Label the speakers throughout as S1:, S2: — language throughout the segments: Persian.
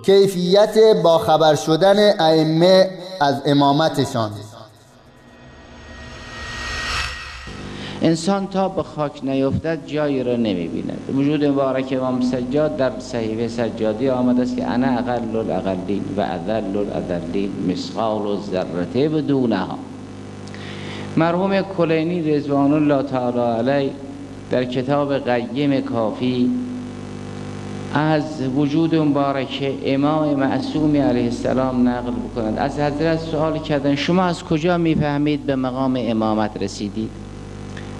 S1: کیفیت باخبر شدن ائمه از امامتشان.
S2: انسان تا به خاک نیفتد جایی را نمی‌بیند. وجود مبارک امام سجاد در صحیفه سجادی آمده است که انا اقل الاقلین و اذل الاذلین مثقال الذره بدونها. مرحوم کلینی رضوان الله تعالی علیه در کتاب قیم کافی از وجود مبارک امام معصوم علیه السلام نقل بکنند. از حضرت سوال کردن شما از کجا میفهمید به مقام امامت رسیدید؟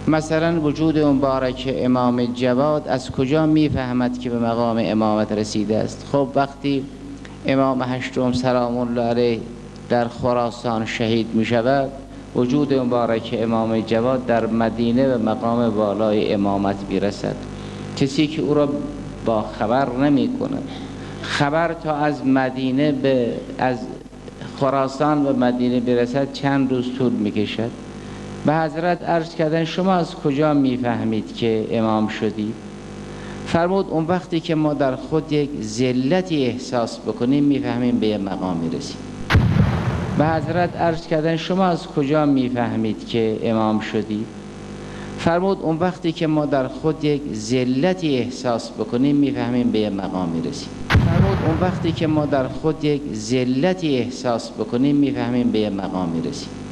S2: مثلا وجود مبارک امام جواد از کجا میفهمد که به مقام امامت رسیده است؟ خب وقتی امام هشتم سلام الله علیه در خراسان شهید می شود، وجود مبارک امام جواد در مدینه به مقام بالای امامت میرسد. کسی که او را با خبر نمی کند، خبر تا از مدینه از خراسان به مدینه برسد چند روز طول می کشد. به حضرت عرض کردن شما از کجا میفهمید که امام شدی؟ فرمود اون وقتی که ما در خود یک ذلتی احساس بکنیم میفهمیم به یه مقامی رسید. به حضرت عرض کردن شما از کجا میفهمید که امام شدی؟ فرمود اون وقتی که ما در خود یک ذلتی احساس بکنیم میفهمیم به یه مقامی رسید. فرمود اون وقتی که ما در خود یک ذلتی احساس بکنیم میفهمیم به یه مقامی رسید.